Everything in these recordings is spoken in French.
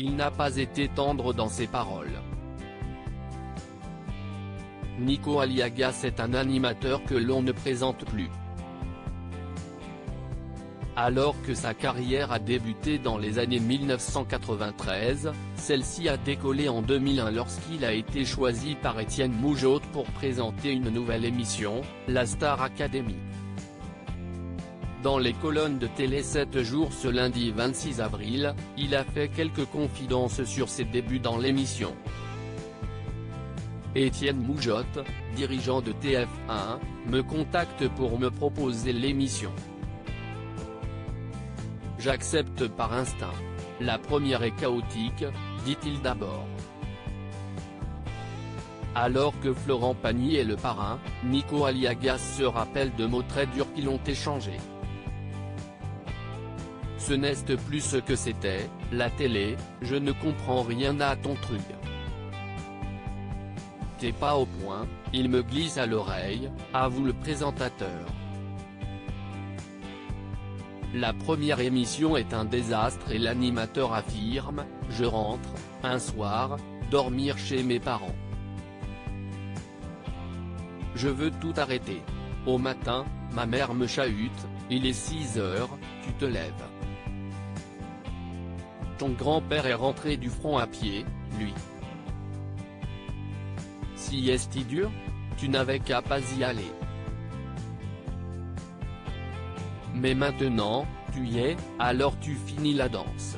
Il n'a pas été tendre dans ses paroles. Nico Aliagas est un animateur que l'on ne présente plus. Alors que sa carrière a débuté dans les années 1993, celle-ci a décollé en 2001 lorsqu'il a été choisi par Étienne Moujotte pour présenter une nouvelle émission, la Star Academy. Dans les colonnes de Télé 7 jours ce lundi 26 avril, il a fait quelques confidences sur ses débuts dans l'émission. Étienne Moujotte, dirigeant de TF1, me contacte pour me proposer l'émission. J'accepte par instinct. La première est chaotique, dit-il d'abord. Alors que Florent Pagny est le parrain, Nico Aliagas se rappelle de mots très durs qui l'ont échangé. Ce n'est plus ce que c'était, la télé, je ne comprends rien à ton truc. T'es pas au point, il me glisse à l'oreille, avoue le présentateur. La première émission est un désastre et l'animateur affirme, je rentre, un soir, dormir chez mes parents. Je veux tout arrêter. Au matin, ma mère me chahute, il est 6 heures, tu te lèves. Ton grand-père est rentré du front à pied, lui. Si est-il dur? Tu n'avais qu'à pas y aller. Mais maintenant, tu y es, alors tu finis la danse.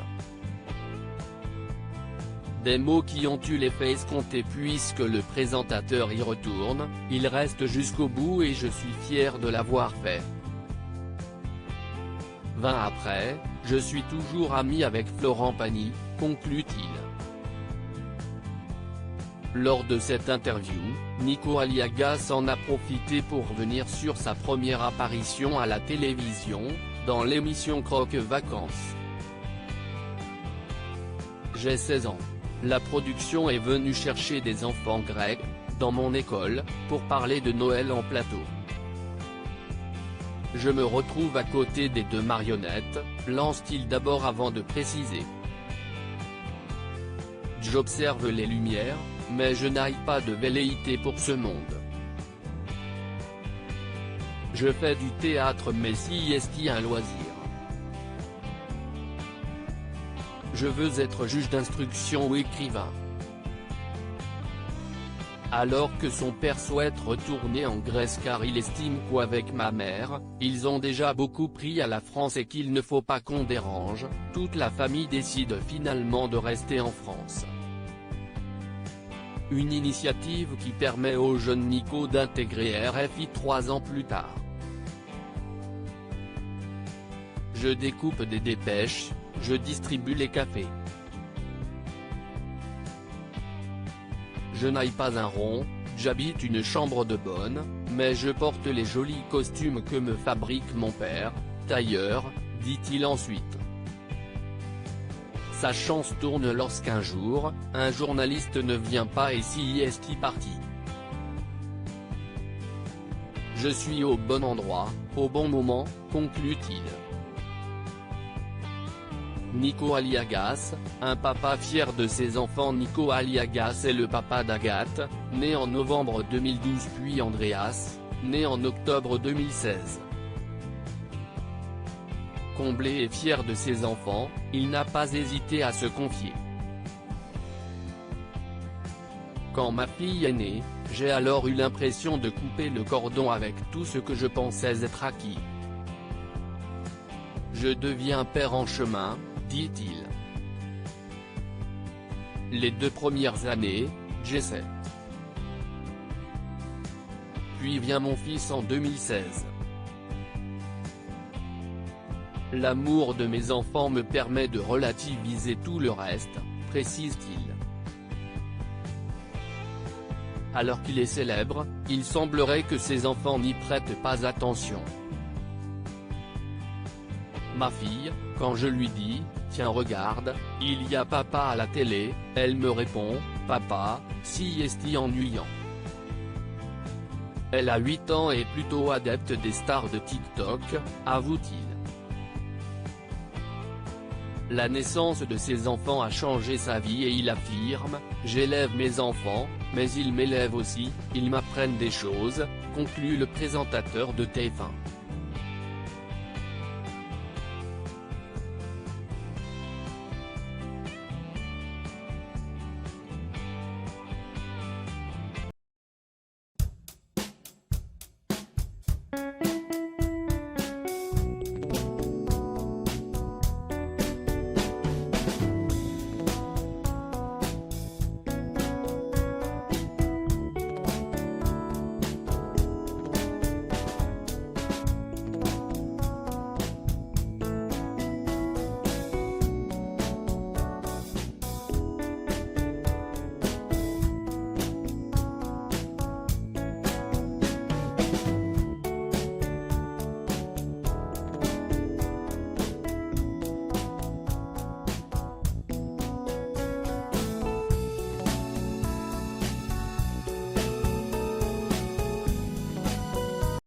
Des mots qui ont eu l'effet escompté puisque le présentateur y retourne, il reste jusqu'au bout et je suis fier de l'avoir fait. 20 après, je suis toujours ami avec Florent Pagny, conclut-il. Lors de cette interview, Nico Aliagas en a profité pour revenir sur sa première apparition à la télévision, dans l'émission Croque Vacances. J'ai 16 ans. La production est venue chercher des enfants grecs, dans mon école, pour parler de Noël en plateau. Je me retrouve à côté des deux marionnettes, lance-t-il d'abord avant de préciser. J'observe les lumières, mais je n'ai pas de velléité pour ce monde. Je fais du théâtre mais si est-il un loisir. Je veux être juge d'instruction ou écrivain. Alors que son père souhaite retourner en Grèce car il estime qu'avec ma mère, ils ont déjà beaucoup pris à la France et qu'il ne faut pas qu'on dérange, toute la famille décide finalement de rester en France. Une initiative qui permet au jeune Nico d'intégrer RFI 3 ans plus tard. Je découpe des dépêches, je distribue les cafés. Je n'aille pas un rond, j'habite une chambre de bonne, mais je porte les jolis costumes que me fabrique mon père, tailleur, dit-il ensuite. Sa chance tourne lorsqu'un jour, un journaliste ne vient pas et si est-il parti. Je suis au bon endroit, au bon moment, conclut-il. Nico Aliagas, un papa fier de ses enfants. Nico Aliagas est le papa d'Agathe, née en novembre 2012 puis Andreas, né en octobre 2016. Comblé et fier de ses enfants, il n'a pas hésité à se confier. Quand ma fille est née, j'ai alors eu l'impression de couper le cordon avec tout ce que je pensais être acquis. Je deviens père en chemin, dit-il. Les 2 premières années, j'essaie. Puis vient mon fils en 2016. L'amour de mes enfants me permet de relativiser tout le reste, précise-t-il. Alors qu'il est célèbre, il semblerait que ses enfants n'y prêtent pas attention. Ma fille, quand je lui dis, tiens regarde, il y a papa à la télé, elle me répond, papa, si est-il ennuyant. Elle a 8 ans et plutôt adepte des stars de TikTok, avoue-t-il. La naissance de ses enfants a changé sa vie et il affirme « J'élève mes enfants, mais ils m'élèvent aussi, ils m'apprennent des choses », conclut le présentateur de TF1.